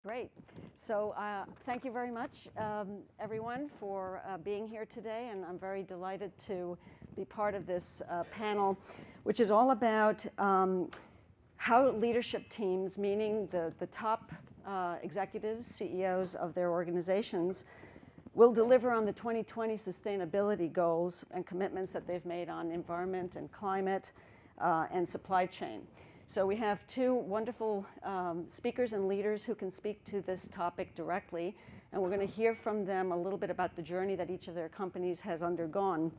Great. So thank you very much, everyone, for being here today. And I'm very delighted to be part of this panel, which is all about how leadership teams, meaning the top executives, CEOs of their organizations, will deliver on the 2020 sustainability goals and commitments that they've made on environment and climate and supply chain. So we have two wonderful speakers and leaders who can speak to this topic directly, and we're going to hear from them a little bit about the journey that each of their companies has undergone.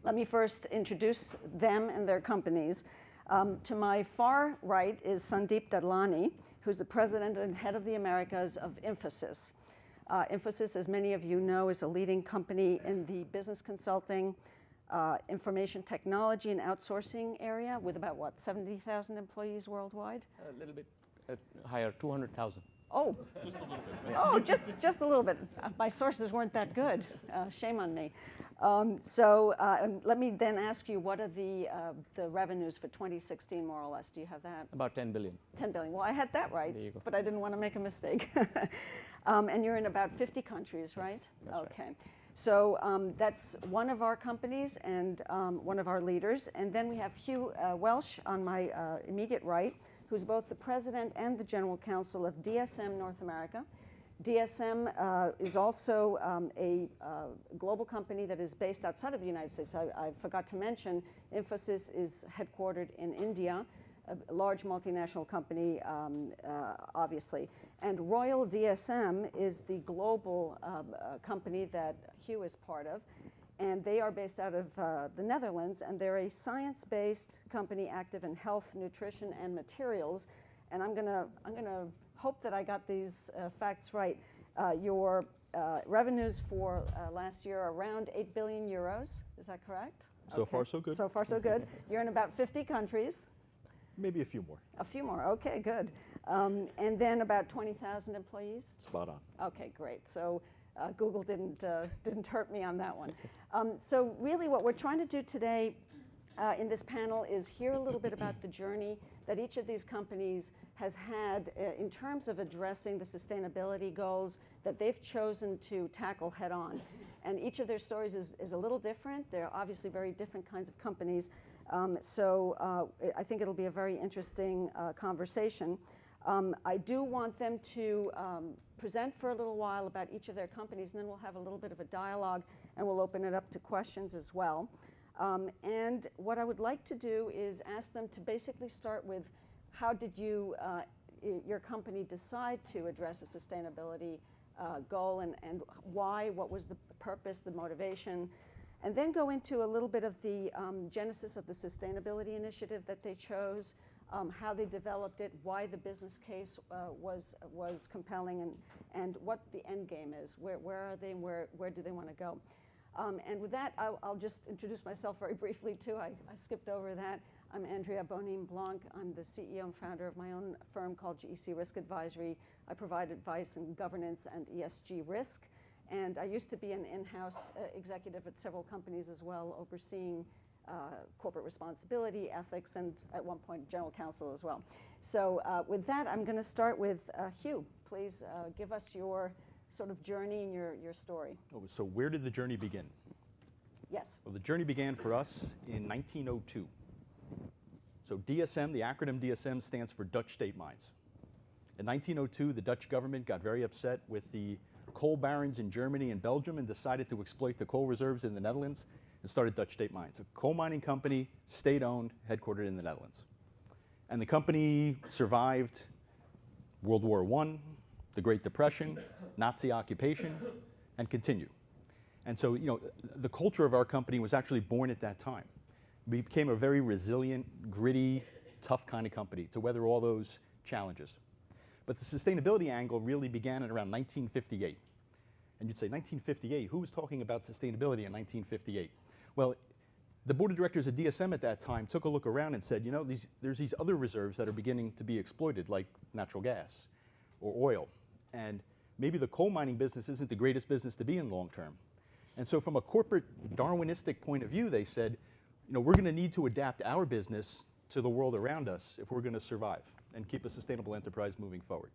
Let me first introduce them and their companies. To my far right is Sandeep Dadlani, who's the president and head of the Americas of Infosys. Infosys, as many of you know, is a leading company in the business consulting, information technology and outsourcing area with about, what, 70,000 employees worldwide? A little bit higher, 200,000. Oh, just a little bit. Oh, just a little bit. My sources weren't that good. Shame on me. Let me then ask you, what are the revenues for 2016, more or less? Do you have that? About 10 billion. 10 billion. Well, I had that right, There you go. but I didn't want to make a mistake. And you're in about 50 countries, right? That's okay. right. So that's one of our companies and one of our leaders. And then we have Hugh Welsh on my immediate right, who's both the president and the general counsel of DSM North America. DSM is also a global company that is based outside of the United States. I forgot to mention, Infosys is headquartered in India, a large multinational company, obviously. And Royal DSM is the global company that Hugh is part of. And they are based out of the Netherlands, and they're a science-based company active in health, nutrition, and materials. And I'm gonna hope that I got these facts right. Your revenues for last year are around 8 billion euros. Is that correct? So far, so good. So far, so good. You're in about 50 countries. Maybe a few more. A few more. Okay, good. And then about 20,000 employees. Spot on. Okay, great. So Google didn't hurt me on that one. So really what we're trying to do today in this panel is hear a little bit about the journey that each of these companies has had in terms of addressing the sustainability goals that they've chosen to tackle head on. And each of their stories is a little different. They're obviously very different kinds of companies. I think it'll be a very interesting conversation. I do want them to present for a little while about each of their companies, and then we'll have a little bit of a dialogue, and we'll open it up to questions as well. And what I would like to do is ask them to basically start with, how did you, your company, decide to address a sustainability goal, and why? What was the purpose, the motivation? And then go into a little bit of the genesis of the sustainability initiative that they chose, how they developed it, why the business case was compelling, and what the end game is. Where are they, and where do they want to go? And with that, I'll just introduce myself very briefly too. I skipped over that. I'm Andrea Bonin-Blanc. I'm the CEO and founder of my own firm called GEC Risk Advisory. I provide advice in governance and ESG risk. And I used to be an in-house executive at several companies as well, overseeing corporate responsibility, ethics, and at one point, general counsel as well. So with that, I'm going to start with Hugh. Please give us your sort of journey and your story. Oh, so where did the journey begin? Yes. Well, the journey began for us in 1902. So DSM, the acronym DSM, stands for Dutch State Mines. In 1902, the Dutch government got very upset with the coal barons in Germany and Belgium and decided to exploit the coal reserves in the Netherlands and started Dutch State Mines, a coal mining company, state-owned, headquartered in the Netherlands. And the company survived World War I, the Great Depression, Nazi occupation, and continued. And so, you know, the culture of our company was actually born at that time. We became a very resilient, gritty, tough kind of company to weather all those challenges. But the sustainability angle really began in around 1958. And you'd say, 1958, who was talking about sustainability in 1958? Well, the board of directors of DSM at that time took a look around and said, you know, there's these other reserves that are beginning to be exploited, like natural gas or oil. And maybe the coal mining business isn't the greatest business to be in long term. And so from a corporate Darwinistic point of view, they said, you know, we're going to need to adapt our business to the world around us if we're going to survive and keep a sustainable enterprise moving forward.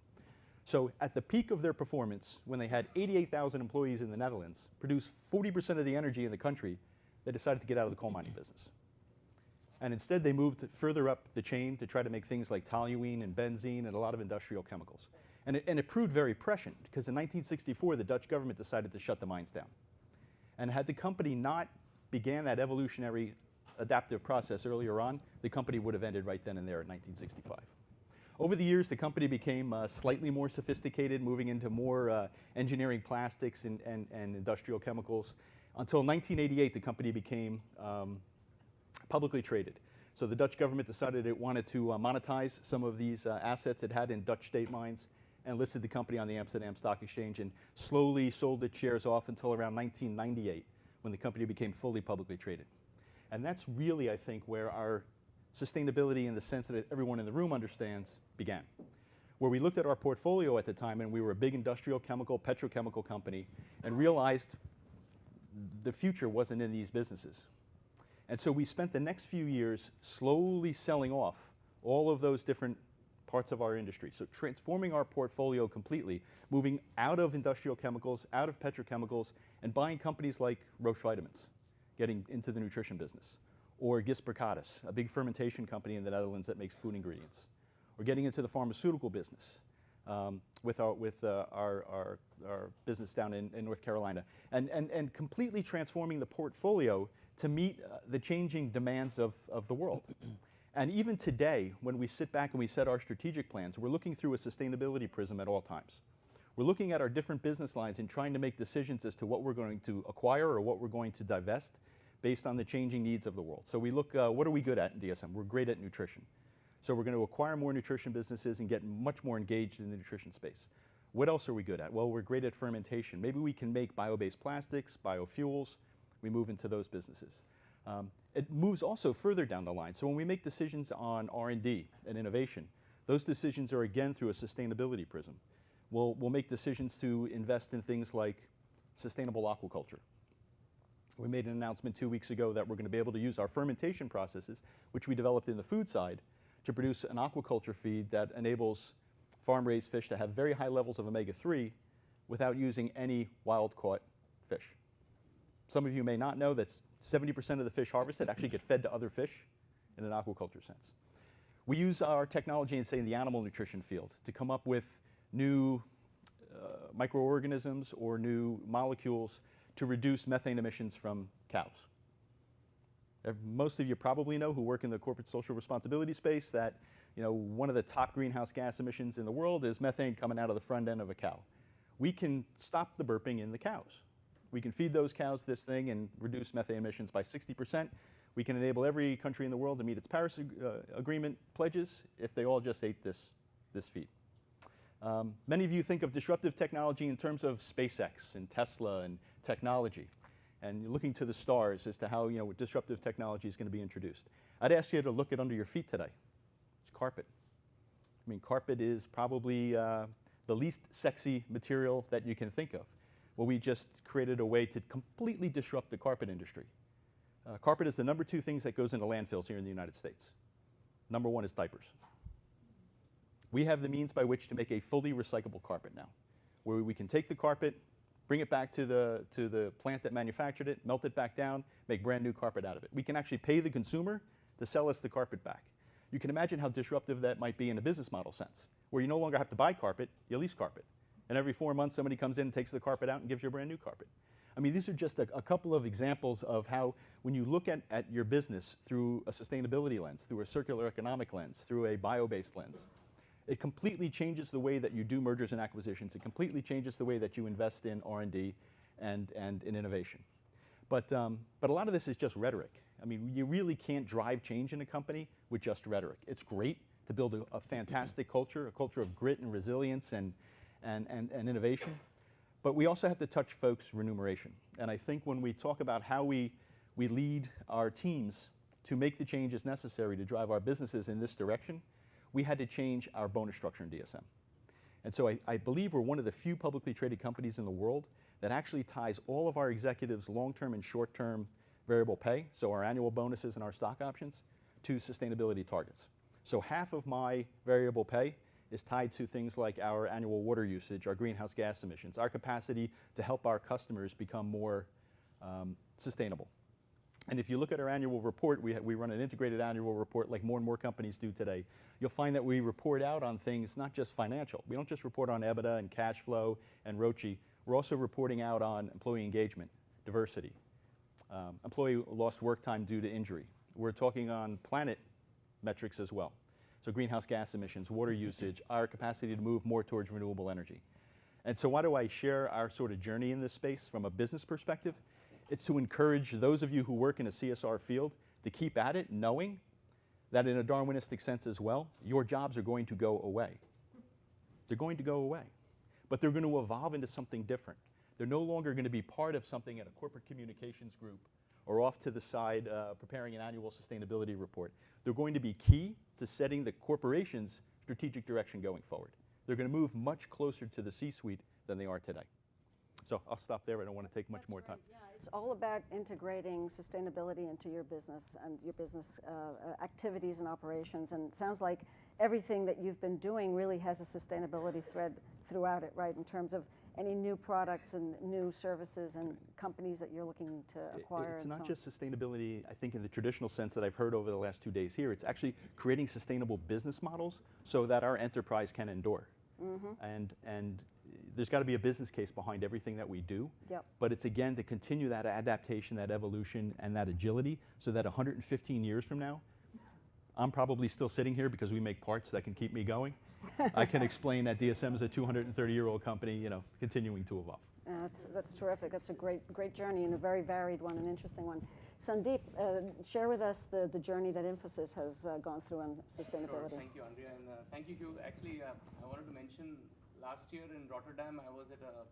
So at the peak of their performance, when they had 88,000 employees in the Netherlands, produced 40% of the energy in the country, they decided to get out of the coal mining business. And instead they moved further up the chain to try to make things like toluene and benzene and a lot of industrial chemicals. And it proved very prescient, because in 1964 the Dutch government decided to shut the mines down. And had the company not began that evolutionary adaptive process earlier on, the company would have ended right then and there in 1965. Over the years, the company became slightly more sophisticated, moving into more engineering plastics and industrial chemicals. Until 1988, the company became publicly traded. So the Dutch government decided it wanted to monetize some of these assets it had in Dutch state mines, and listed the company on the Amsterdam Stock Exchange, and slowly sold its shares off until around 1998, when the company became fully publicly traded. And that's really, I think, where our sustainability, in the sense that everyone in the room understands, began. Where we looked at our portfolio at the time, and we were a big industrial chemical, petrochemical company, and realized the future wasn't in these businesses. And so we spent the next few years slowly selling off all of those different parts of our industry. So transforming our portfolio completely, moving out of industrial chemicals, out of petrochemicals, and buying companies like Roche Vitamins, getting into the nutrition business, or Gis Berkatis, a big fermentation company in the Netherlands that makes food ingredients, or getting into the pharmaceutical business with our business down in North Carolina, and completely transforming the portfolio to meet the changing demands of the world. And even today, when we sit back and we set our strategic plans, we're looking through a sustainability prism at all times. We're looking at our different business lines and trying to make decisions as to what we're going to acquire or what we're going to divest based on the changing needs of the world. So we look, what are we good at in DSM? We're great at nutrition. So we're going to acquire more nutrition businesses and get much more engaged in the nutrition space. What else are we good at? Well, we're great at fermentation. Maybe we can make bio-based plastics, biofuels. We move into those businesses. It moves also further down the line. So when we make decisions on R&D and innovation, those decisions are again through a sustainability prism. We'll make decisions to invest in things like sustainable aquaculture. We made an announcement 2 weeks ago that we're going to be able to use our fermentation processes, which we developed in the food side, to produce an aquaculture feed that enables farm-raised fish to have very high levels of omega-3 without using any wild-caught fish. Some of you may not know that 70% of the fish harvested actually get fed to other fish in an aquaculture sense. We use our technology in, say, in the animal nutrition field to come up with new microorganisms or new molecules to reduce methane emissions from cows. Most of you probably know, who work in the corporate social responsibility space, that one of the top greenhouse gas emissions in the world is methane coming out of the front end of a cow. We can stop the burping in the cows. We can feed those cows this thing and reduce methane emissions by 60%. We can enable every country in the world to meet its Paris Agreement pledges if they all just ate this feed. Many of you think of disruptive technology in terms of SpaceX and Tesla and technology, and you're looking to the stars as to how disruptive technology is going to be introduced. I'd ask you to look at under your feet today. It's carpet. I mean, carpet is probably the least sexy material that you can think of. Well, we just created a way to completely disrupt the carpet industry. Carpet is the number 2 things that goes into landfills here in the United States. Number 1 is diapers. We have the means by which to make a fully recyclable carpet now, where we can take the carpet, bring it back to the plant that manufactured it, melt it back down, make brand new carpet out of it. We can actually pay the consumer to sell us the carpet back. You can imagine how disruptive that might be in a business model sense, where you no longer have to buy carpet, you lease carpet. And every 4 months, somebody comes in and takes the carpet out and gives you a brand new carpet. I mean, these are just a couple of examples of how, when you look at your business through a sustainability lens, through a circular economic lens, through a bio-based lens, it completely changes the way that you do mergers and acquisitions. It completely changes the way that you invest in R&D and in innovation. But a lot of this is just rhetoric. I mean, you really can't drive change in a company with just rhetoric. It's great to build a fantastic culture, a culture of grit and resilience and innovation, but we also have to touch folks' remuneration. And I think when we talk about how we lead our teams to make the changes necessary to drive our businesses in this direction, we had to change our bonus structure in DSM. And so I believe we're one of the few publicly traded companies in the world that actually ties all of our executives' long-term and short-term variable pay, so our annual bonuses and our stock options, to sustainability targets. So half of my variable pay is tied to things like our annual water usage, our greenhouse gas emissions, our capacity to help our customers become more sustainable. And if you look at our annual report, we run an integrated annual report like more and more companies do today. You'll find that we report out on things not just financial. We don't just report on EBITDA and cash flow and ROCE. We're also reporting out on employee engagement, diversity, employee lost work time due to injury. We're talking on planet metrics as well. So greenhouse gas emissions, water usage, our capacity to move more towards renewable energy. And so why do I share our sort of journey in this space from a business perspective? It's to encourage those of you who work in a CSR field to keep at it, knowing that in a Darwinistic sense as well, your jobs are going to go away. They're going to go away. But they're going to evolve into something different. They're no longer going to be part of something at a corporate communications group or off to the side preparing an annual sustainability report. They're going to be key to setting the corporation's strategic direction going forward. They're going to move much closer to the C-suite than they are today. So I'll stop there. I don't want to take much more time. Yeah, it's all about integrating sustainability into your business and your business activities and operations. And it sounds like everything that you've been doing really has a sustainability thread throughout it, right? In terms of any new products and new services and companies that you're looking to acquire. It's not just sustainability, I think, in the traditional sense that I've heard over the last 2 days here. It's actually creating sustainable business models so that our enterprise can endure. And there's got to be a business case behind everything that we do. Yep. But it's, again, to continue that adaptation, that evolution, and that agility so that 115 years from now, I'm probably still sitting here because we make parts that can keep me going. I can explain that DSM is a 230-year-old company, you know, continuing to evolve. That's terrific. That's a great journey and a very varied one, an interesting one. Sandeep, share with us the journey that Infosys has gone through on sustainability. Sure. Thank you, Andrea, and thank you, Hugh. Actually, I wanted to mention last year in Rotterdam, I was at a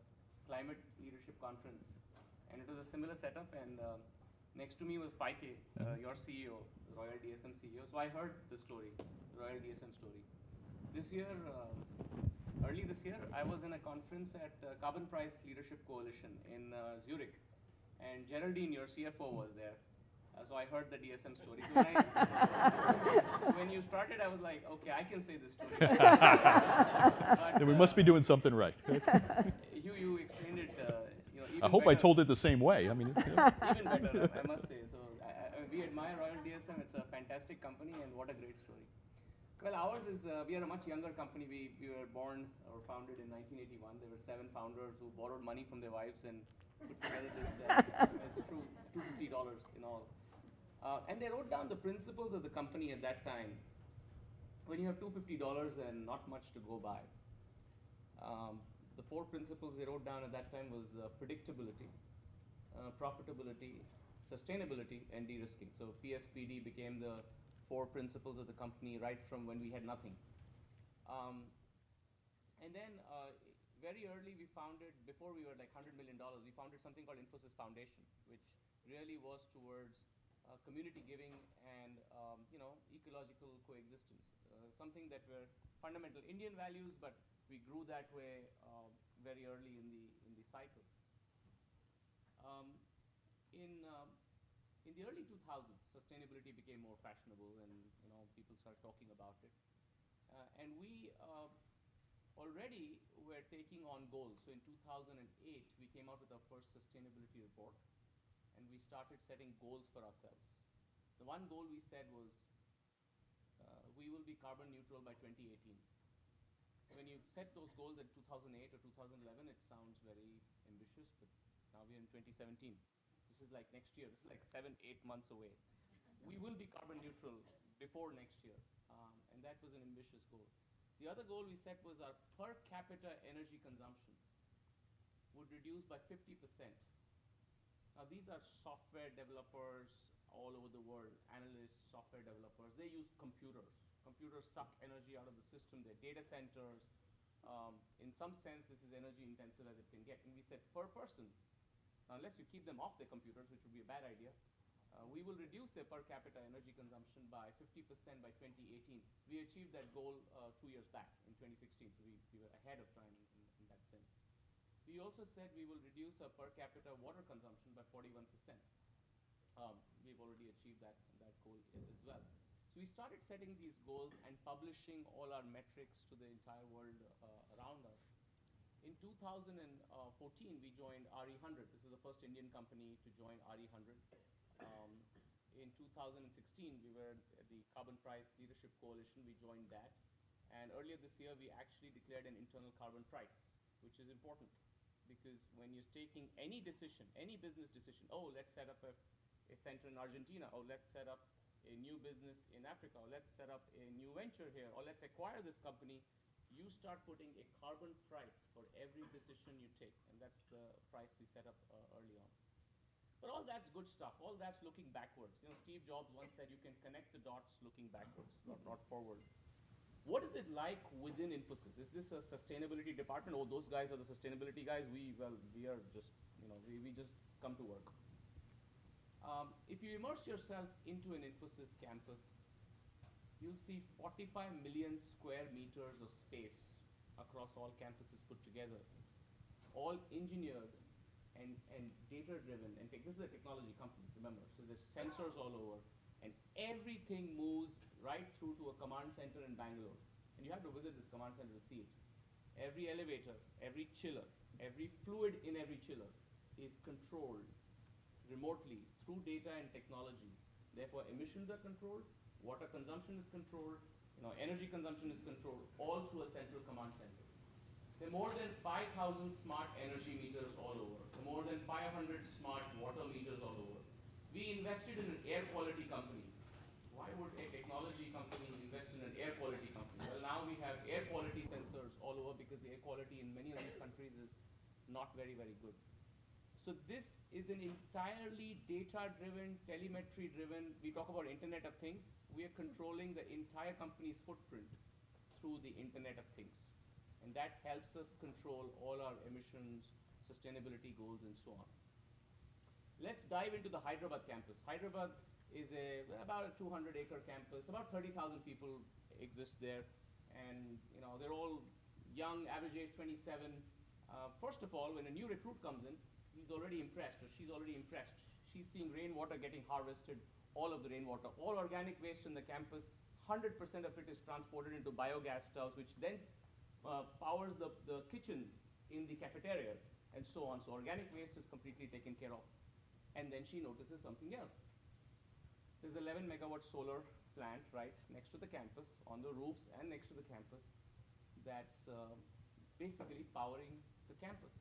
climate leadership conference, and it was a similar setup. And next to me was Faike, your CEO, Royal DSM CEO. So I heard the story, the Royal DSM story. This year, early this year, I was in a conference at Carbon Price Leadership Coalition in Zurich, and Geraldine, your CFO, was there. So I heard the DSM story. So when you started, I was like, okay, I can say this story. But, Then we must be doing something right. Hugh, you explained it. Even I hope better. I told it the same way. I mean, Even better, I must say. So we admire Royal DSM. It's a fantastic company, and what a great story. Well, ours is, we are a much younger company. We were born or founded in 1981. There were 7 founders who borrowed money from their wives and put together this, it's true, $250 in all. And they wrote down the principles of the company at that time. When you have $250 and not much to go by, the 4 principles they wrote down at that time was predictability, profitability, sustainability, and de-risking. So PSPD became the 4 principles of the company right from when we had nothing. And then very early we founded, before we were like $100 million, we founded something called Infosys Foundation, which really was towards community giving and ecological coexistence. Something that were fundamental Indian values, but we grew that way very early in the cycle. In the early 2000s, sustainability became more fashionable, and people started talking about it. And we already were taking on goals. So in 2008, we came out with our first sustainability report, and we started setting goals for ourselves. The one goal we said was we will be carbon neutral by 2018. When you set those goals in 2008 or 2011, it sounds very ambitious, but now we're in 2017. This is like next year. This is like 7-8 months away. We will be carbon neutral before next year, and that was an ambitious goal. The other goal we set was our per capita energy consumption would reduce by 50%. Now these are software developers all over the world, analysts, software developers. They use computers. Computers suck energy out of the system. They're data centers. In some sense, this is energy intensive as it can get. And we said per person, unless you keep them off their computers, which would be a bad idea, we will reduce their per capita energy consumption by 50% by 2018. We achieved that goal 2 years back in 2016, so we were ahead of time in that sense. We also said we will reduce our per capita water consumption by 41%. We've already achieved that goal as well. So we we started setting these goals and publishing all our metrics to the entire world around us. In 2014, we joined RE100. This is the first Indian company to join RE100. In 2016, we were at the Carbon Price Leadership Coalition. We joined that. And earlier this year, we actually declared an internal carbon price, which is important. Because when you're taking any decision, any business decision, oh, let's set up a center in Argentina, or let's set up a new business in Africa, or let's set up a new venture here, or let's acquire this company, you start putting a carbon price for every decision you take. And that's the price we set up early on. But all that's good stuff. All that's looking backwards. You know, Steve Jobs once said you can connect the dots looking backwards, not forward. What is it like within Infosys? Is this a sustainability department? Oh, those guys are the sustainability guys. We are just, we just come to work. If you immerse yourself into an Infosys campus, you'll see 45 million square meters of space across all campuses put together, all engineered and data-driven. And this is a technology company, remember. So there's sensors all over, and everything moves right through to a command center in Bangalore. And you have to visit this command center to see it. Every elevator, every chiller, every fluid in every chiller is controlled remotely through data and technology. Therefore, emissions are controlled, water consumption is controlled, energy consumption is controlled, all through a central command center. There are more than 5,000 smart energy meters all over. There are more than 500 smart water meters all over. We invested in an air quality company. Why would a technology company invest in an air quality company? Well, now we have air quality sensors all over because the air quality in many of these countries is not very, very good. So this is an entirely data-driven, telemetry-driven, we talk about Internet of Things. We are controlling the entire company's footprint through the Internet of Things. And that helps us control all our emissions, sustainability goals, and so on. Let's dive into the Hyderabad campus. Hyderabad is about a 200-acre campus. About 30,000 people exist there. And they're all young, average age 27. First of all, when a new recruit comes in, he's already impressed, or she's already impressed. She's seeing rainwater getting harvested, all of the rainwater, all organic waste in the campus. 100% of it is transported into biogas stoves, which then powers the kitchens in the cafeterias, and so on. So organic waste is completely taken care of. And then she notices something else. There's 11 megawatt solar plant right next to the campus, on the roofs and next to the campus, that's basically powering the campus.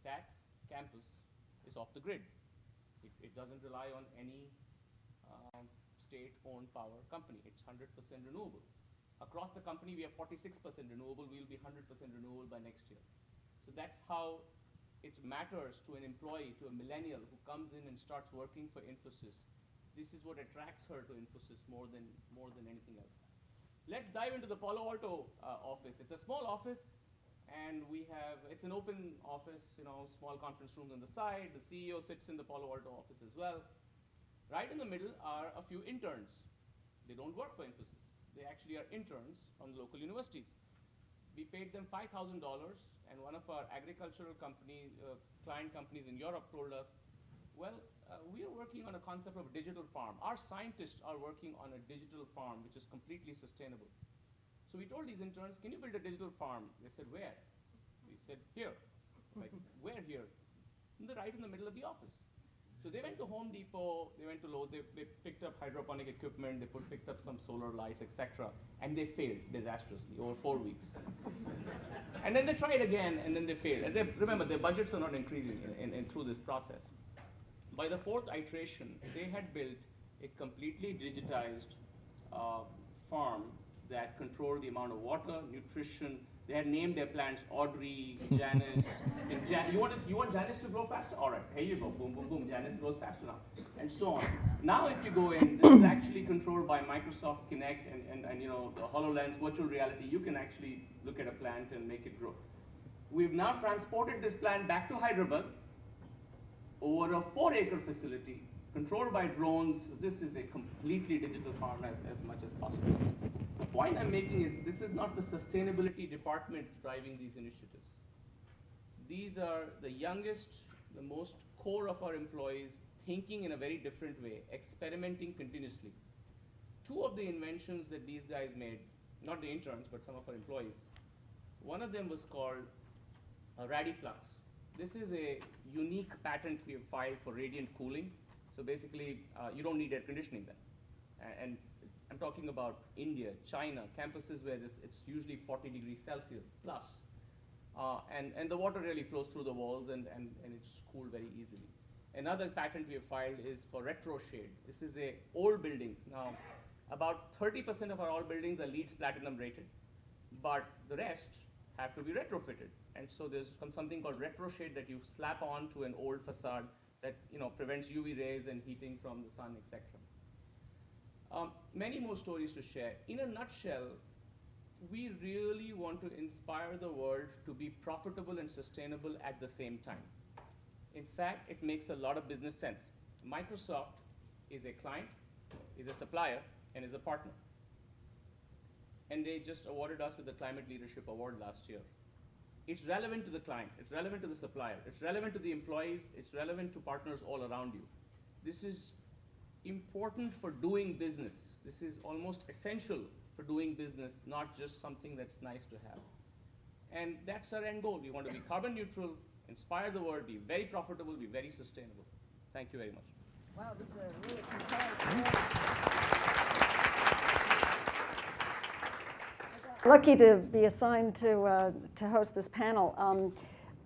That campus is off the grid. It doesn't rely on any state-owned power company. It's 100% renewable. Across the company, we have 46% renewable. We'll be 100% renewable by next year. So that's how it matters to an employee, to a millennial who comes in and starts working for Infosys. This is what attracts her to Infosys more than anything else. Let's dive into the Palo Alto office. It's a small office, and it's an open office, small conference rooms on the side. The CEO sits in the Palo Alto office as well. Right in the middle are a few interns. They don't work for Infosys. They actually are interns from local universities. We paid them $5,000, and one of our agricultural client companies in Europe told us, well, we are working on a concept of a digital farm. Our scientists are working on a digital farm, which is completely sustainable. So we told these interns, can you build a digital farm? They said, where? We said, here. Like, where here? Right in the middle of the office. So they went to Home Depot, they went to Lowe's, they picked up hydroponic equipment, they picked up some solar lights, etc. And they failed disastrously over 4 weeks. And then they tried again, and then they failed. And remember, their budgets are not increasing through this process. By the fourth iteration, they had built a completely digitized farm that controlled the amount of water, nutrition. They had named their plants Audrey, Janice. You want Janice to grow faster? All right, here you go. Boom, boom, boom. Janice grows faster now, and so on. Now, if you go in, this is actually controlled by Microsoft Kinect and the HoloLens virtual reality. You can actually look at a plant and make it grow. We've now transported this plant back to Hyderabad over a 4-acre facility controlled by drones. This is a completely digital farm as much as possible. The point I'm making is this is not the sustainability department driving these initiatives. These are the youngest, the most core of our employees thinking in a very different way, experimenting continuously. two of the inventions that these guys made, not the interns, but some of our employees, one of them was called a Radiflux. This is a unique patent we have filed for radiant cooling. So basically, you don't need air conditioning then. And I'm talking about India, China, campuses where it's usually 40 degrees Celsius plus. And the water really flows through the walls and it's cooled very easily. Another patent we have filed is for retro shade. This is a old buildings. Now, about 30% of our old buildings are LEED Platinum rated, but the rest have to be retrofitted. And so there's something called retro shade that you slap on to an old facade that prevents UV rays and heating from the sun, etc. Many more stories to share. In a nutshell, we really want to inspire the world to be profitable and sustainable at the same time. In fact, it makes a lot of business sense. Microsoft is a client, is a supplier, and is a partner. And they just awarded us with the Climate Leadership Award last year. It's relevant to the client, it's relevant to the supplier, it's relevant to the employees, it's relevant to partners all around you. This is important for doing business. This is almost essential for doing business, not just something that's nice to have. And that's our end goal. We want to be carbon neutral, inspire the world, be very profitable, be very sustainable. Thank you very much. Wow, these are really compelling stories. Lucky to be assigned to host this panel.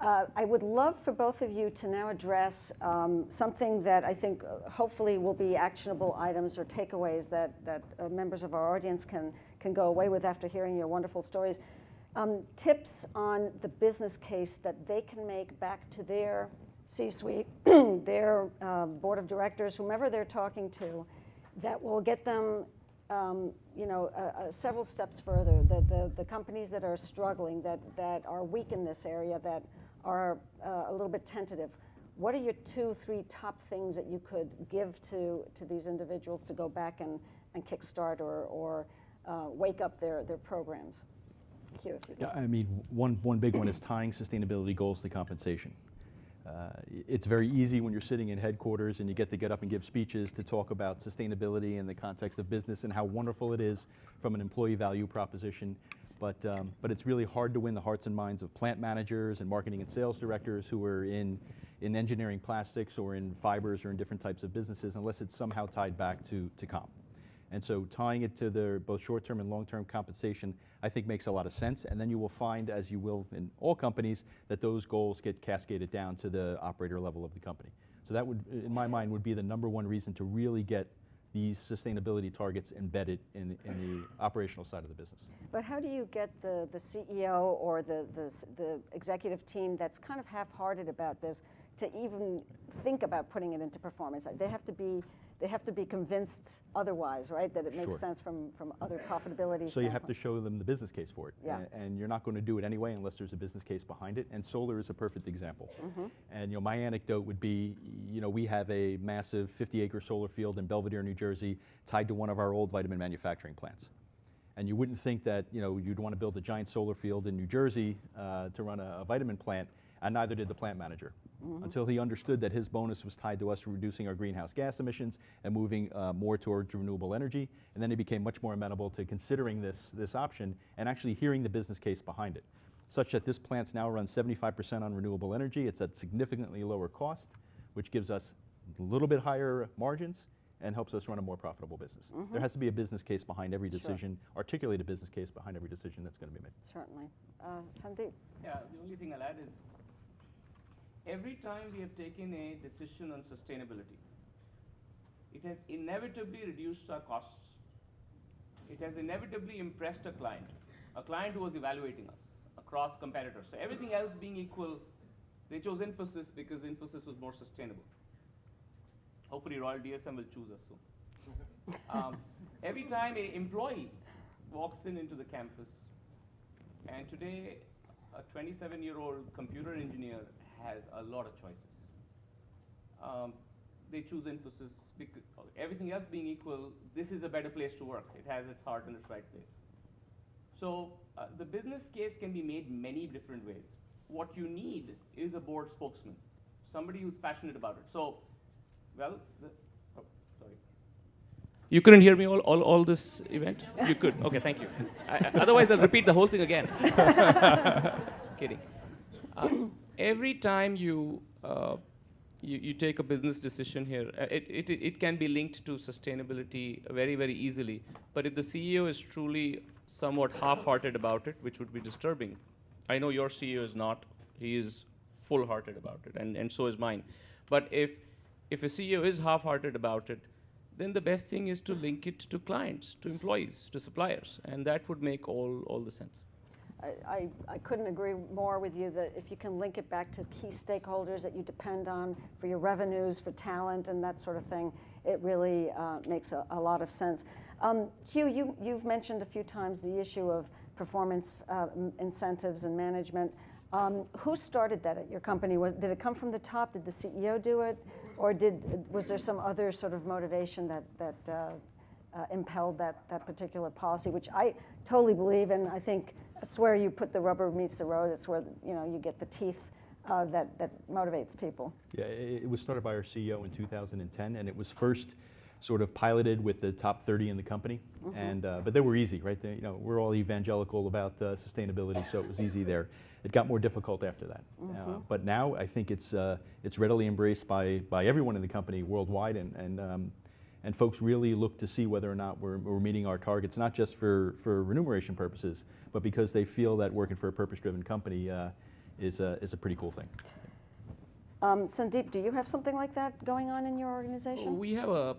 I would love for both of you to now address something that I think hopefully will be actionable items or takeaways that members of our audience can go away with after hearing your wonderful stories. Tips on the business case that they can make back to their C-suite, their board of directors, whomever they're talking to, that will get them several steps further. The companies that are struggling, that are weak in this area, that are a little bit tentative. What are your 2-3 top things that you could give to these individuals to go back and kickstart or wake up their programs? Hugh, if you'd like. I mean, one big one is tying sustainability goals to compensation. It's very easy when you're sitting in headquarters and you get up and give speeches to talk about sustainability in the context of business and how wonderful it is from an employee value proposition. But it's really hard to win the hearts and minds of plant managers and marketing and sales directors who are in engineering plastics or in fibers or in different types of businesses unless it's somehow tied back to comp. And so tying it to their both short-term and long-term compensation, I think makes a lot of sense. And then you will find, as you will in all companies, that those goals get cascaded down to the operator level of the company. So that would, in my mind, would be the #1 reason to really get these sustainability targets embedded in the operational side of the business. But how do you get the CEO or the executive team that's kind of half-hearted about this to even think about putting it into performance? They have to be convinced otherwise, right? That it makes Sure. sense from other profitability. So you have to show them the business case for it. Yeah. And you're not going to do it anyway unless there's a business case behind it. And solar is a perfect example. Mm-hmm. And my anecdote would be, we have a massive 50-acre solar field in Belvedere, New Jersey, tied to one of our old vitamin manufacturing plants. And you wouldn't think that you'd want to build a giant solar field in New Jersey to run a vitamin plant, and neither did the plant manager. Mm-hmm. Until he understood that his bonus was tied to us reducing our greenhouse gas emissions and moving more towards renewable energy. And then he became much more amenable to considering this option and actually hearing the business case behind it, such that this plant now runs 75% on renewable energy. It's at significantly lower cost, which gives us a little bit higher margins and helps us run a more profitable business. Mm-hmm. There has to be a business case behind every decision, sure. Articulate a business case behind every decision that's going to be made. Certainly. Sandeep? Yeah, the only thing I'll add is, every time we have taken a decision on sustainability, it has inevitably reduced our costs. It has inevitably impressed a client who was evaluating us across competitors. So everything else being equal, they chose Infosys because Infosys was more sustainable. Hopefully Royal DSM will choose us soon. Every time an employee walks into the campus, and today a 27-year-old computer engineer has a lot of choices. They choose Infosys because everything else being equal, this is a better place to work. It has its heart in its right place. So the business case can be made many different ways. What you need is a board spokesman, somebody who's passionate about it. So, You couldn't hear me all this event? You could. Okay, thank you. Otherwise, I'll repeat the whole thing again. Kidding. Every time you take a business decision here, it can be linked to sustainability very, very easily. But if the CEO is truly somewhat half-hearted about it, which would be disturbing, I know your CEO is not. He is full-hearted about it, and so is mine. But if a CEO is half-hearted about it, then the best thing is to link it to clients, to employees, to suppliers, and that would make all the sense. I couldn't agree more with you that if you can link it back to key stakeholders that you depend on for your revenues, for talent, and that sort of thing, it really makes a lot of sense. Hugh, you've mentioned a few times the issue of performance incentives and management. Who started that at your company? Did it come from the top? Did the CEO do it? Or was there some other sort of motivation that impelled that particular policy, which I totally believe in. I think that's where you put the rubber meets the road. It's where you get the teeth that motivates people. Yeah, it was started by our CEO in 2010, and it was first sort of piloted with the top 30 in the company. Mm-hmm. And but they were easy, right? We're all evangelical about sustainability, so it was easy there. It got more difficult after that. Mm-hmm. But now I think it's readily embraced by everyone in the company worldwide, and folks really look to see whether or not we're meeting our targets, not just for remuneration purposes, but because they feel that working for a purpose-driven company is a pretty cool thing. Sandeep, do you have something like that going on in your organization? We have a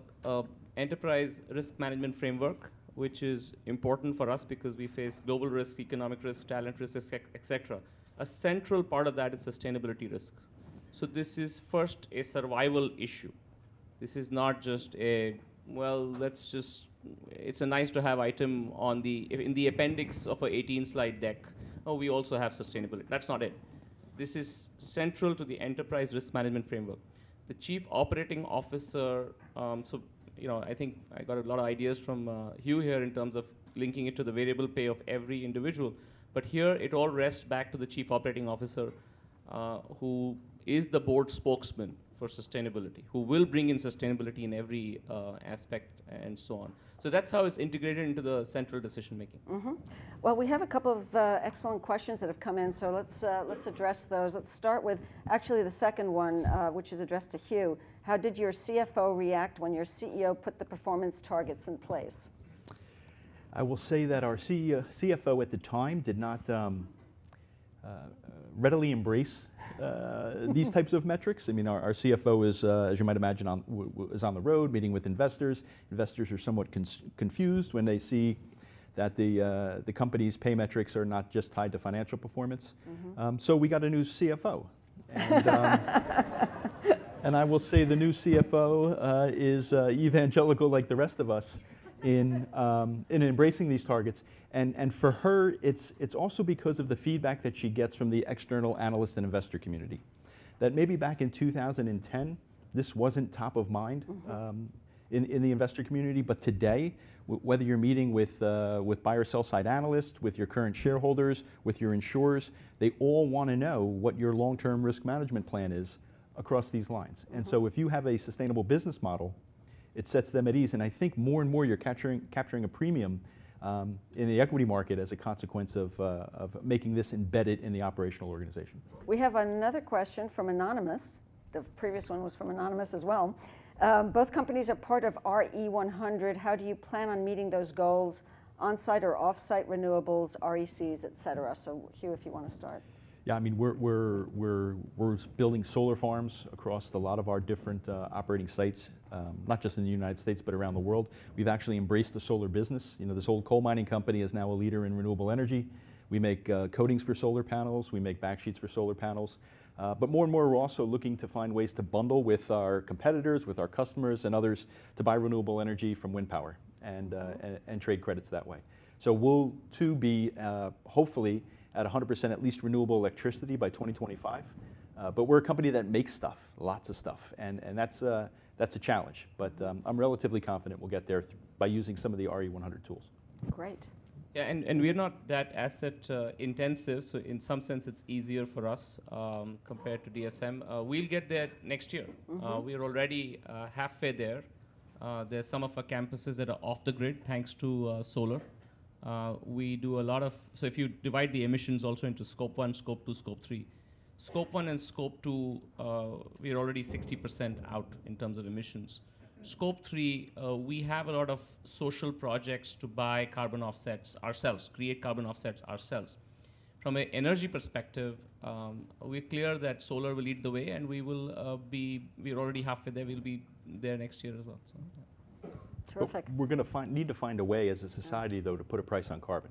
enterprise risk management framework, which is important for us because we face global risk, economic risk, talent risk, etc. A central part of that is sustainability risk. So this is first a survival issue. This is not just it's a nice to have item in the appendix of a 18-slide deck. Oh, we also have sustainability. That's not it. This is central to the enterprise risk management framework. The chief operating officer, I think I got a lot of ideas from Hugh here in terms of linking it to the variable pay of every individual. But here it all rests back to the chief operating officer, who is the board spokesman for sustainability, who will bring in sustainability in every aspect and so on. So that's how it's integrated into the central decision making. Mm-hmm. Well, we have a couple of excellent questions that have come in, so let's address those. Let's start with actually the second one, which is addressed to Hugh. How did your CFO react when your CEO put the performance targets in place? I will say that our CFO at the time did not readily embrace these types of metrics. I mean, our CFO is, as you might imagine, is on the road meeting with investors. Investors are somewhat confused when they see that the company's pay metrics are not just tied to financial performance. Mm-hmm. So we got a new CFO. And, and I will say the new CFO is evangelical like the rest of us in embracing these targets. And for her, it's also because of the feedback that she gets from the external analyst and investor community. That maybe back in 2010, this wasn't top of mind in the investor community, but today, whether you're meeting with buy or sell side analysts, with your current shareholders, with your insurers, they all want to know what your long-term risk management plan is across these lines. And so if you have a sustainable business model, it sets them at ease. And I think more and more you're capturing a premium in the equity market as a consequence of making this embedded in the operational organization. We have another question from Anonymous. The previous one was from Anonymous as well. Both companies are part of RE100. How do you plan on meeting those goals? On-site or off-site renewables, RECs, et cetera. So Hugh, if you want to start. Yeah, I mean, we're building solar farms across a lot of our different operating sites, not just in the United States, but around the world. We've actually embraced the solar business. You know, this old coal mining company is now a leader in renewable energy. We make coatings for solar panels. We make backsheets for solar panels. But more and more, we're also looking to find ways to bundle with our competitors, with our customers and others to buy renewable energy from wind power and trade credits that way. So we'll too be hopefully at 100% at least renewable electricity by 2025. But we're a company that makes stuff, lots of stuff, and that's a challenge. But I'm relatively confident we'll get there by using some of the RE100 tools. Great. Yeah, and we're not that asset intensive, so in some sense it's easier for us compared to DSM. We'll get there next year. Mm-hmm. We're already halfway there. There's some of our campuses that are off the grid thanks to solar. We do a lot of, so if you divide the emissions also into scope 1, scope 2, scope 3. Scope 1 and scope 2, we're already 60% out in terms of emissions. Scope 3, we have a lot of social projects to buy carbon offsets ourselves, create carbon offsets ourselves. From an energy perspective, we're clear that solar will lead the way, and we're already halfway there, we'll be there next year as well. So, yeah. Terrific. But we're going to need to find a way as a society, though, to put a price on carbon.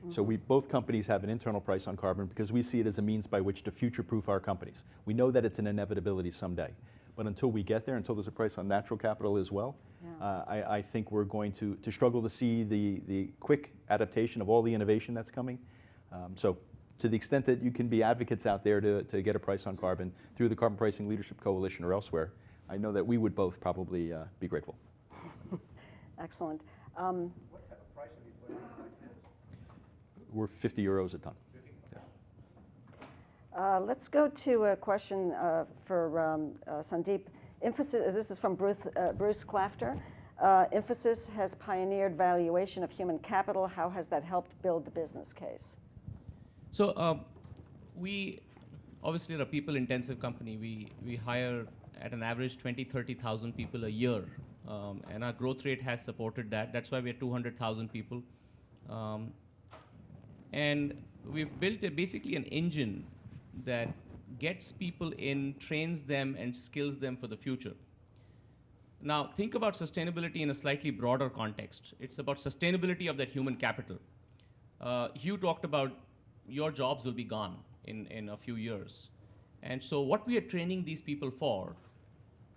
So both companies have an internal price on carbon because we see it as a means by which to future-proof our companies. We know that it's an inevitability someday. But until we get there, until there's a price on natural capital as well, I think we're going to struggle to see the quick adaptation of all the innovation that's coming. So to the extent that you can be advocates out there to get a price on carbon through the Carbon Pricing Leadership Coalition or elsewhere, I know that we would both probably be grateful. Excellent. What type of price have you put on it? We're 50 euros a ton. Let's go to a question for Sandeep. Infosys, this is from Bruce Clafter. Infosys has pioneered valuation of human capital. How has that helped build the business case? So we obviously are a people-intensive company. We hire at an average 30,000 people a year. And our growth rate has supported that. That's why we're 200,000 people. And we've built basically an engine that gets people in, trains them, and skills them for the future. Now, think about sustainability in a slightly broader context. It's about sustainability of that human capital. Hugh talked about your jobs will be gone in a few years. And so what we are training these people for,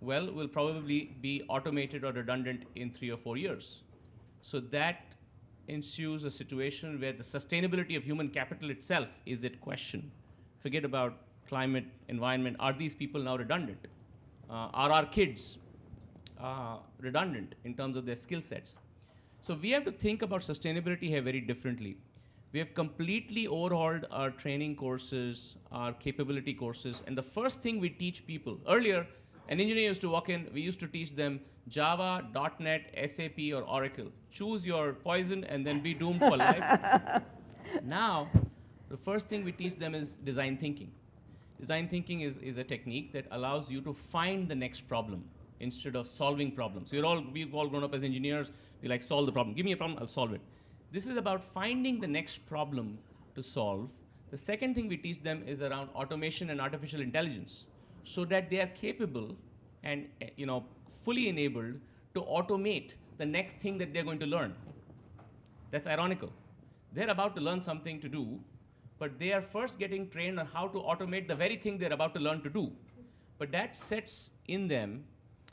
well, will probably be automated or redundant in 3 or 4 years. So that ensues a situation where the sustainability of human capital itself is at question. Forget about climate, environment. Are these people now redundant? Are our kids redundant in terms of their skill sets? So we have to think about sustainability here very differently. We have completely overhauled our training courses, our capability courses, and the first thing we teach people, earlier, an engineer used to walk in, we used to teach them Java, .NET, SAP, or Oracle. Choose your poison and then be doomed for life. Now, the first thing we teach them is design thinking. Design thinking is a technique that allows you to find the next problem instead of solving problems. We've all grown up as engineers. We like, solve the problem. Give me a problem, I'll solve it. This is about finding the next problem to solve. The second thing we teach them is around automation and artificial intelligence, so that they are capable and fully enabled to automate the next thing that they're going to learn. That's ironical. They're about to learn something to do, but they are first getting trained on how to automate the very thing they're about to learn to do. But that sets in them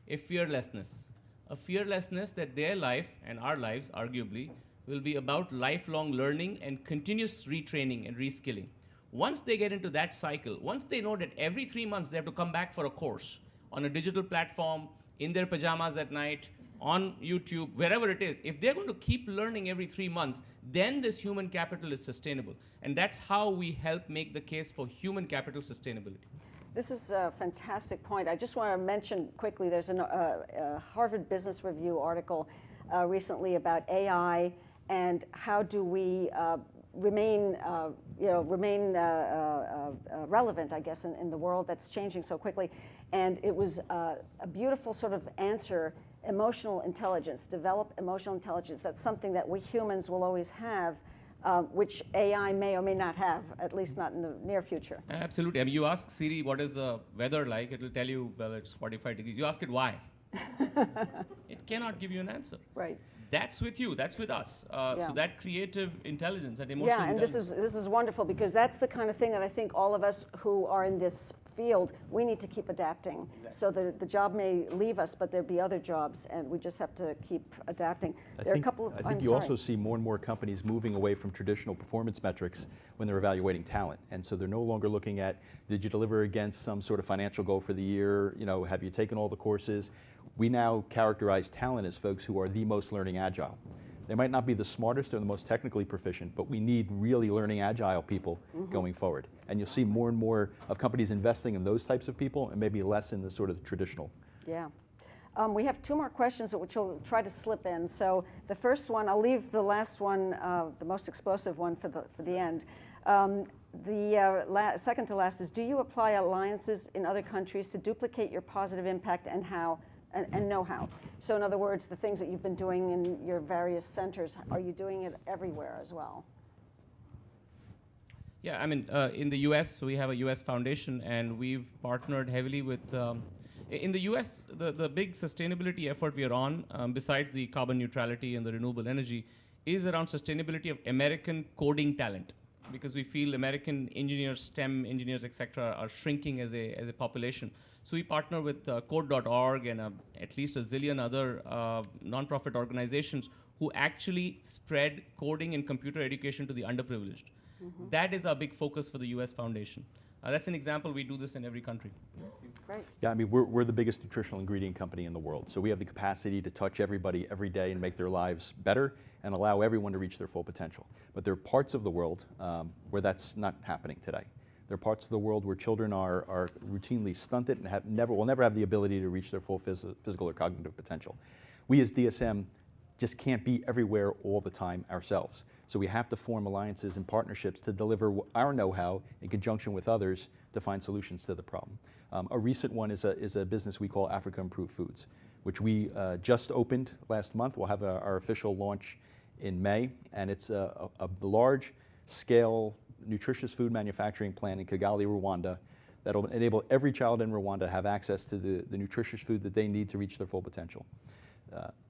a fearlessness that their life and our lives, arguably, will be about lifelong learning and continuous retraining and reskilling. Once they get into that cycle, once they know that every 3 months they have to come back for a course on a digital platform, in their pajamas at night, on YouTube, wherever it is, if they're going to keep learning every 3 months, then this human capital is sustainable. And that's how we help make the case for human capital sustainability. This is a fantastic point. I just want to mention quickly, there's a Harvard Business Review article recently about AI and how do we remain relevant, I guess, in the world that's changing so quickly. And it was a beautiful sort of answer, emotional intelligence, develop emotional intelligence. That's something that we humans will always have, which AI may or may not have, at least not in the near future. Absolutely. I mean, you ask Siri, what is the weather like? It will tell you, well, it's 45 degrees. You ask it why. It cannot give you an answer. Right. That's with you, that's with us. Yeah. So that creative intelligence, that emotional intelligence. intelligence. This is wonderful, because that's the kind of thing that I think all of us who are in this field, we need to keep adapting. Exactly. So the job may leave us, but there'll be other jobs, and we just have to keep adapting. I think you also see more and more companies moving away from traditional performance metrics when they're evaluating talent. And so they're no longer looking at, did you deliver against some sort of financial goal for the year? Have you taken all the courses? We now characterize talent as folks who are the most learning agile. They might not be the smartest or the most technically proficient, but we need really learning agile people going forward. And you'll see more and more of companies investing in those types of people and maybe less in the sort of traditional. Yeah. We have 2 more questions which we'll try to slip in. So the first one, I'll leave the last one, the most explosive one, for the end. Second to last is, do you apply alliances in other countries to duplicate your positive impact, and how, and know how? So in other words, the things that you've been doing in your various centers, are you doing it everywhere as well? Yeah, I mean, in the US, we have a US foundation, and we've partnered heavily with, in the US, the big sustainability effort we are on, besides the carbon neutrality and the renewable energy, is around sustainability of American coding talent. Because we feel American engineers, STEM engineers, et cetera, are shrinking as a population. So we partner with code.org and at least a zillion other nonprofit organizations who actually spread coding and computer education to the underprivileged. Mm-hmm. That is our big focus for the US Foundation. That's an example. We do this in every country. Great. Yeah, I mean, we're the biggest nutritional ingredient company in the world. So we have the capacity to touch everybody every day and make their lives better and allow everyone to reach their full potential. But there are parts of the world where that's not happening today. There are parts of the world where children are routinely stunted and will never have the ability to reach their full physical or cognitive potential. We as DSM just can't be everywhere all the time ourselves. So we have to form alliances and partnerships to deliver our know-how in conjunction with others to find solutions to the problem. A recent one is a business we call Africa Improved Foods, which we just opened last month. We'll have our official launch in May, and it's a large-scale nutritious food manufacturing plant in Kigali, Rwanda, that'll enable every child in Rwanda to have access to the nutritious food that they need to reach their full potential.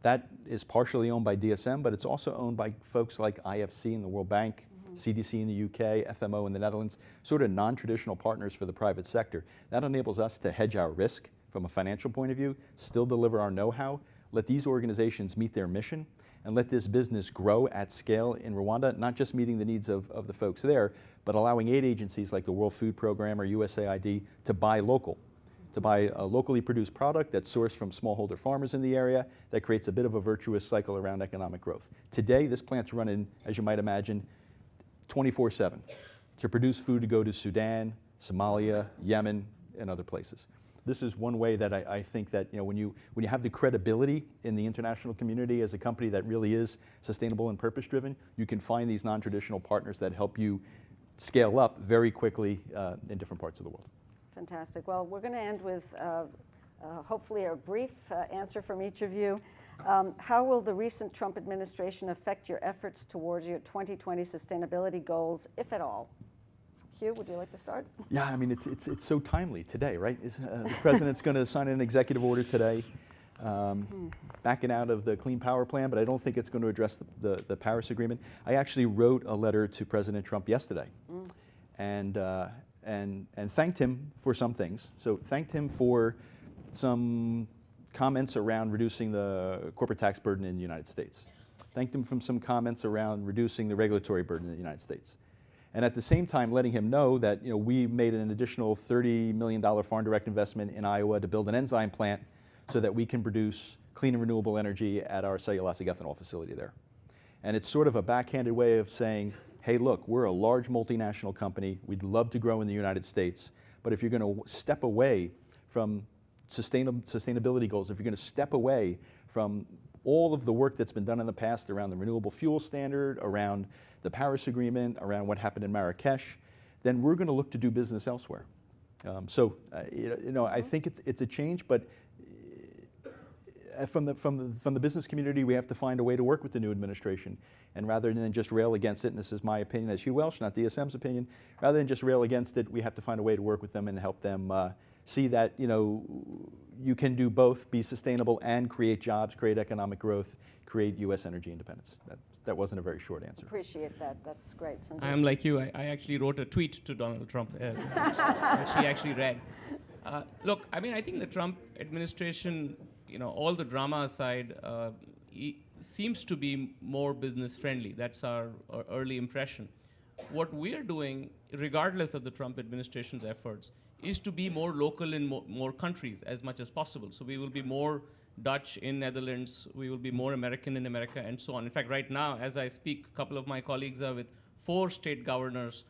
That is partially owned by DSM, but it's also owned by folks like IFC in the World Bank, CDC in the UK, FMO in the Netherlands, sort of non-traditional partners for the private sector. That enables us to hedge our risk from a financial point of view, still deliver our know-how, let these organizations meet their mission, and let this business grow at scale in Rwanda, not just meeting the needs of the folks there, but allowing aid agencies like the World Food Program or USAID to buy local, to buy a locally produced product that's sourced from smallholder farmers in the area that creates a bit of a virtuous cycle around economic growth. Today, this plant's running, as you might imagine, 24/7 to produce food to go to Sudan, Somalia, Yemen, and other places. This is one way that I think that when you have the credibility in the international community as a company that really is sustainable and purpose-driven, you can find these non-traditional partners that help you scale up very quickly in different parts of the world. Fantastic. Well, we're going to end with hopefully a brief answer from each of you. How will the recent Trump administration affect your efforts towards your 2020 sustainability goals, if at all? Hugh, would you like to start? Yeah, I mean, it's so timely today, right? The president's going to sign an executive order today, backing out of the Clean Power Plan, but I don't think it's going to address the Paris Agreement. I actually wrote a letter to President Trump yesterday, and thanked him for some things. So thanked him for some comments around reducing the corporate tax burden in the United States. Thanked him for some comments around reducing the regulatory burden in the United States. And at the same time, letting him know that we made an additional $30 million foreign direct investment in Iowa to build an enzyme plant so that we can produce clean and renewable energy at our cellulosic ethanol facility there. And it's sort of a backhanded way of saying, hey, look, we're a large multinational company. We'd love to grow in the United States. But if you're going to step away from sustainability goals, if you're going to step away from all of the work that's been done in the past around the renewable fuel standard, around the Paris Agreement, around what happened in Marrakesh, then we're going to look to do business elsewhere. I think it's a change, but from the business community, we have to find a way to work with the new administration. And rather than just rail against it, and this is my opinion as Hugh Welsh, not DSM's opinion, rather than just rail against it, we have to find a way to work with them and help them see that you can do both, be sustainable and create jobs, create economic growth, create U.S. energy independence. That wasn't a very short answer. Appreciate that. That's great. Sandeep. I am like you. I actually wrote a tweet to Donald Trump, which he actually read. Look, I mean, I think the Trump administration, all the drama aside, seems to be more business friendly. That's our early impression. What we're doing, regardless of the Trump administration's efforts, is to be more local in more countries as much as possible. So we will be more Dutch in Netherlands, we will be more American in America, and so on. In fact, right now, as I speak, a couple of my colleagues are with 4 state governors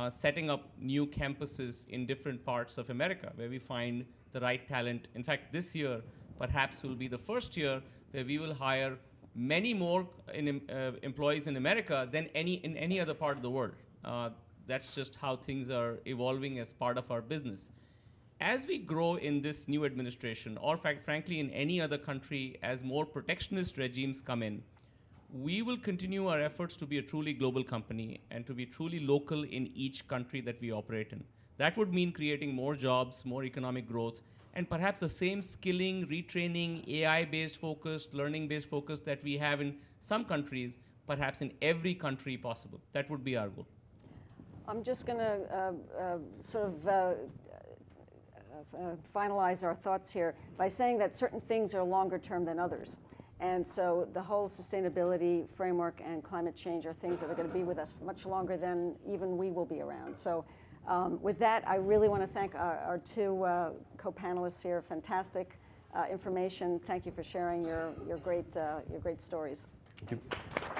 setting up new campuses in different parts of America where we find the right talent. In fact, this year, perhaps will be the first year where we will hire many more employees in America than in any other part of the world. That's just how things are evolving as part of our business. As we grow in this new administration, or frankly in any other country, as more protectionist regimes come in, we will continue our efforts to be a truly global company and to be truly local in each country that we operate in. That would mean creating more jobs, more economic growth, and perhaps the same skilling, retraining, AI-based focus, learning-based focus that we have in some countries, perhaps in every country possible. That would be our goal. I'm just going to finalize our thoughts here by saying that certain things are longer term than others. And so the whole sustainability framework and climate change are things that are going to be with us much longer than even we will be around. So with that, I really want to thank our two co-panelists here. Fantastic information. Thank you for sharing your great stories. Thank you.